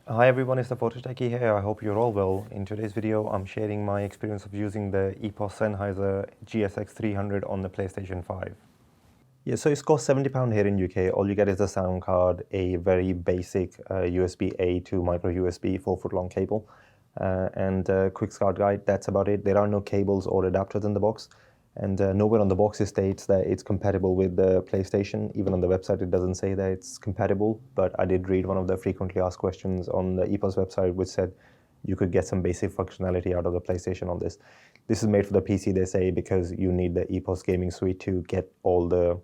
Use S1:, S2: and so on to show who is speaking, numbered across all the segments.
S1: Hi everyone, it's the Photo Techie here. I hope you're all well. In today's video, I'm sharing my experience of using the EPOS Sennheiser GSX300 on the PlayStation 5. Yeah, so it's cost £70 here in UK. All you get is a sound card, a very basic USB-A to micro USB 4-foot long cable, and a quick start guide. That's about it. There are no cables or adapters in the box, and nowhere on the box it states that it's compatible with the PlayStation. Even on the website it doesn't say that it's compatible, but I did read one of the frequently asked questions on the EPOS website which said you could get some basic functionality out of the PlayStation on this. This is made for the PC, they say, because you need the EPOS gaming suite to get all the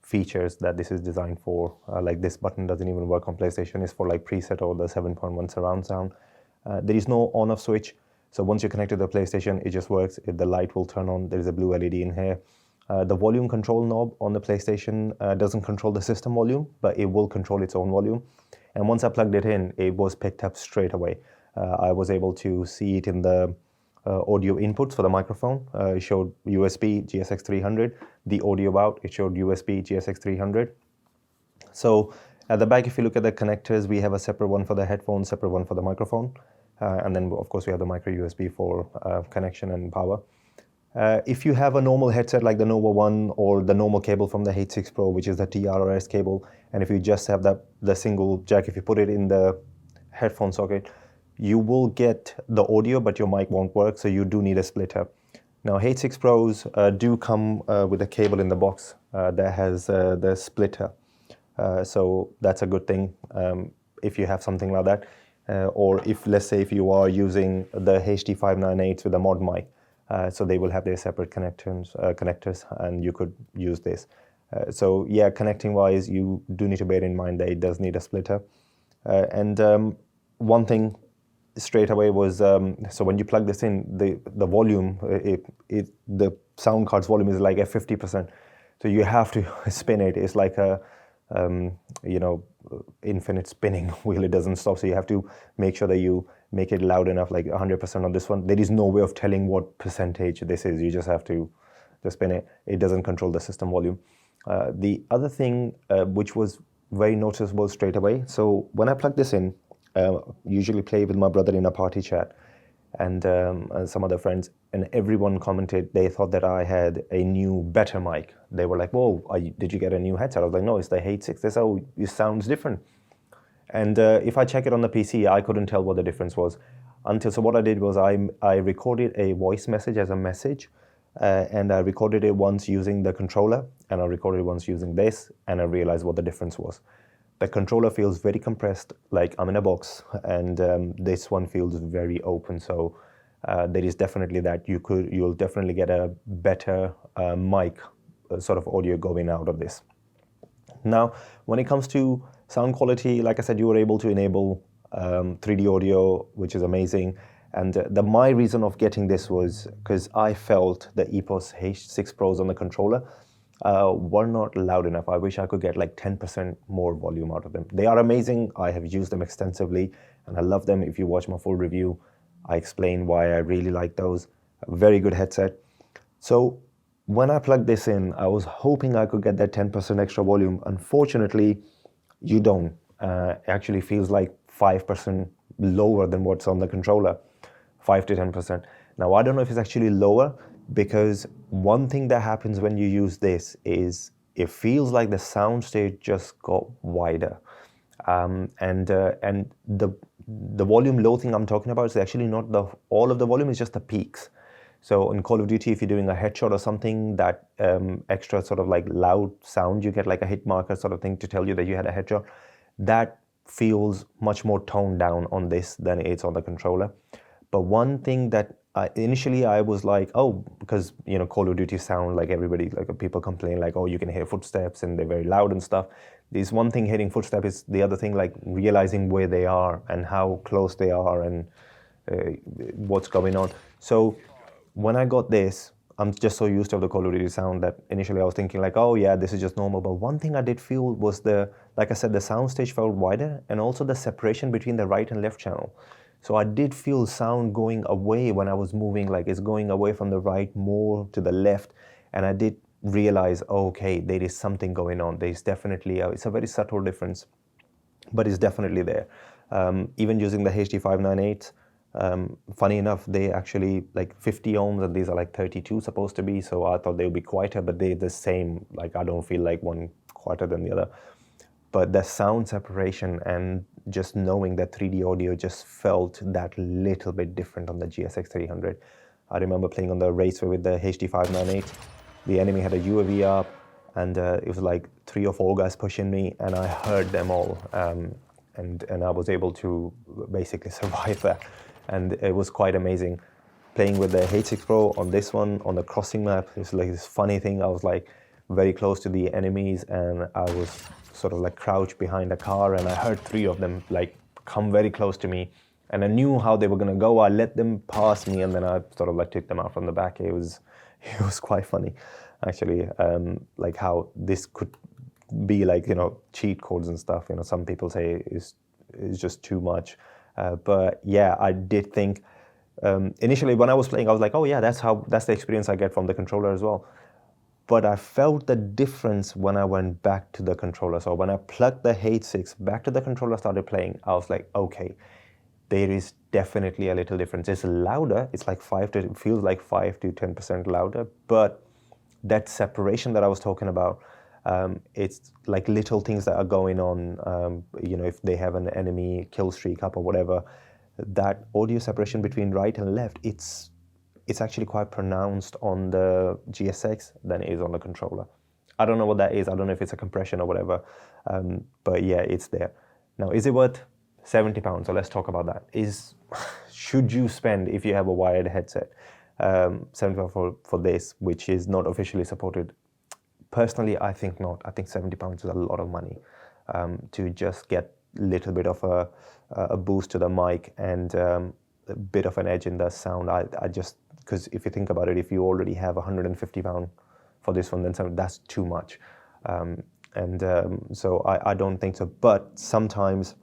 S1: features that this is designed for. Like this button doesn't even work on PlayStation. It's for like preset or the 7.1 surround sound. There is no on-off switch. So once you connect to the PlayStation, it just works. The light will turn on. There is a blue LED in here. The volume control knob on the PlayStation doesn't control the system volume, but it will control its own volume. And once I plugged it in, it was picked up straight away. I was able to see it in the audio inputs for the microphone. It showed USB GSX300. The audio out, it showed USB GSX300. So at the back, if you look at the connectors, we have a separate one for the headphones, separate one for the microphone. And then, of course, we have the micro USB for connection and power. If you have a normal headset like the Nova One or the normal cable from the H6 Pro, which is the TRRS cable, and if you just have the single jack, if you put it in the headphone socket, you will get the audio, but your mic won't work, so you do need a splitter. Now, H6 Pros do come with a cable in the box that has the splitter. So that's a good thing if you have something like that. Or if, let's say, if you are using the HD598s with a mod mic, so they will have their separate connectors, and you could use this. So yeah, connecting wise, you do need to bear in mind that it does need a splitter. And one thing straight away was, so when you plug this in, the volume, the sound card's volume is like at 50%. So you have to spin it. It's like a, infinite spinning wheel. It doesn't stop. So you have to make sure that you make it loud enough, like 100% on this one. There is no way of telling what percentage this is. You just have to spin it. It doesn't control the system volume. The other thing, which was very noticeable straight away. So when I plug this in, usually play with my brother in a party chat and some other friends, and everyone commented they thought that I had a new, better mic. They were like, whoa, did you get a new headset? I was like, no, it's the H6. They said, oh, it sounds different. And if I check it on the PC, I couldn't tell what the difference was. So what I did was I recorded a voice message as a message, and I recorded it once using the controller, and I recorded it once using this, and I realized what the difference was. The controller feels very compressed, like I'm in a box, and this one feels very open. So there is definitely that. You'll definitely get a better mic sort of audio going out of this. Now, when it comes to sound quality, like I said, you were able to enable 3D audio, which is amazing. And my reason of getting this was because I felt the EPOS H6 Pros on the controller were not loud enough. I wish I could get like 10% more volume out of them. They are amazing. I have used them extensively and I love them. If you watch my full review, I explain why I really like those. A very good headset. So when I plugged this in, I was hoping I could get that 10% extra volume. Unfortunately, you don't. It actually feels like 5% lower than what's on the controller, 5 to 10%. Now, I don't know if it's actually lower, because one thing that happens when you use this is it feels like the soundstage just got wider. And the volume low thing I'm talking about is actually not all of the volume, is just the peaks. So in Call of Duty, if you're doing a headshot or something, that extra sort of like loud sound, you get like a hit marker sort of thing to tell you that you had a headshot. That feels much more toned down on this than it's on the controller. But one thing that initially I was like, oh, because Call of Duty sound like everybody, like people complain like, oh, you can hear footsteps and they're very loud and stuff. There's one thing hearing footsteps, is the other thing like realizing where they are and how close they are and what's going on. So when I got this, I'm just so used to the Call of Duty sound that initially I was thinking like, oh yeah, this is just normal. But one thing I did feel was like I said, the soundstage felt wider, and also the separation between the right and left channel. So I did feel sound going away when I was moving, like it's going away from the right more to the left. And I did realize, oh, okay, there is something going on. There's definitely, it's a very subtle difference, but it's definitely there. Even using the HD598, funny enough, they actually like 50 ohms and these are like 32 supposed to be. So I thought they would be quieter, but they're the same. Like I don't feel like one quieter than the other. But the sound separation and just knowing that 3D audio just felt that little bit different on the GSX300. I remember playing on the raceway with the HD598. The enemy had a UAV up and it was like 3 or 4 guys pushing me and I heard them all. And I was able to basically survive that. And it was quite amazing. Playing with the H6 Pro on this one, on the crossing map, it's like this funny thing. I was like very close to the enemies and I was sort of like crouched behind a car and I heard 3 of them like come very close to me and I knew how they were gonna go. I let them pass me and then I sort of like took them out from the back. It was quite funny actually, like how this could be like, you know, cheat codes and stuff. You know, some people say is just too much, but yeah, I did think initially when I was playing I was like, oh yeah, that's the experience I get from the controller as well. But I felt the difference when I went back to the controller. So when I plugged the H6 back to the controller, started playing, I was like, okay, there is definitely a little difference. It's louder. It's like it feels like 5 to 10% louder. But that separation that I was talking about, it's like little things that are going on. You know, if they have an enemy kill streak up or whatever, that audio separation between right and left, it's actually quite pronounced on the GSX than it is on the controller. I don't know what that is. I don't know if it's a compression or whatever, but yeah, it's there. Now, is it worth £70? So let's talk about that. Should you spend, if you have a wired headset, £70 for this, which is not officially supported? Personally, I think not. I think £70 is a lot of money to just get a little bit of a boost to the mic and a bit of an edge in the sound. I just, because if you think about it, if you already have £150 for this one, then that's too much. So I don't think so. But sometimes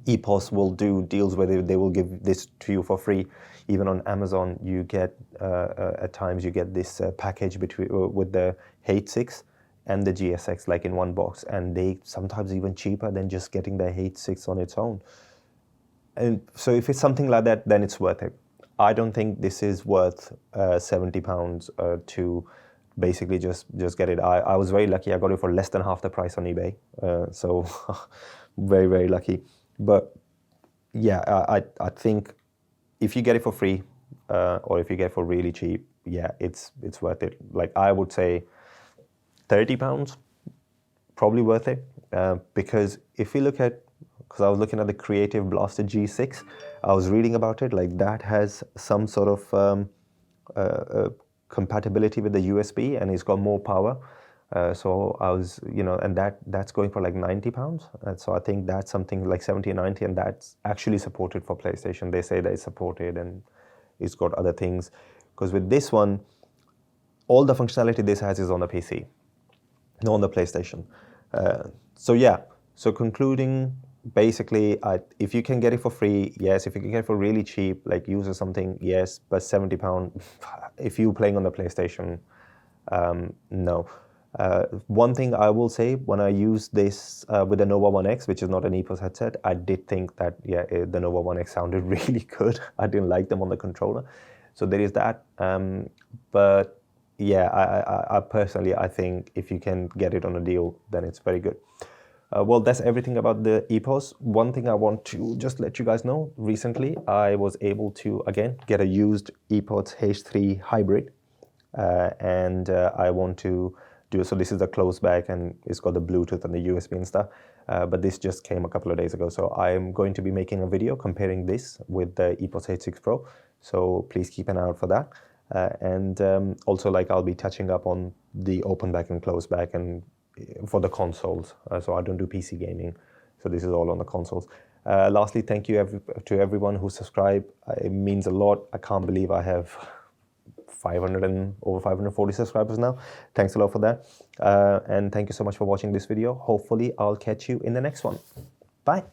S1: EPOS will do deals where they will give this to you for free. Even on Amazon, you get, at times you get this package with the H6 and the GSX like in one box, and they sometimes even cheaper than just getting the H6 on its own. And so if it's something like that, then it's worth it. I don't think this is worth £70 to basically just get it. I was very lucky. I got it for less than half the price on eBay. So very, very lucky. But yeah, I think if you get it for free or if you get it for really cheap, yeah, it's worth it. Like I would say £30, probably worth it. Because if you look at, because I was looking at the Creative Blaster G6, I was reading about it, like that has some sort of compatibility with the USB and it's got more power. So I was, you know, and that's going for like £90. And so I think that's something like 70 or 90, and that's actually supported for PlayStation. They say that it's supported and it's got other things. Because with this one, all the functionality this has is on the PC, not on the PlayStation. So yeah, so concluding, basically, if you can get it for free, yes. If you can get it for really cheap, like use or something, yes. But £70, if you're playing on the PlayStation, no. One thing I will say, when I used this with the Nova 1X, which is not an EPOS headset, I did think that, yeah, the Nova 1X sounded really good. I didn't like them on the controller. So there is that. But yeah, I personally, I think if you can get it on a deal, then it's very good. Well, that's everything about the EPOS. One thing I want to just let you guys know, recently I was able to, again, get a used EPOS H3 hybrid. And I want to do, so this is a closed back and it's got the Bluetooth and the USB and stuff. But this just came a couple of days ago. So I'm going to be making a video comparing this with the EPOS H6 Pro. So please keep an eye out for that. And also, like, I'll be touching up on the open back and closed back and for the consoles. So I don't do PC gaming. So this is all on the consoles. Lastly, thank you to everyone who subscribed. It means a lot. I can't believe I have over 540 subscribers now. Thanks a lot for that. And thank you so much for watching this video. Hopefully, I'll catch you in the next one. Bye.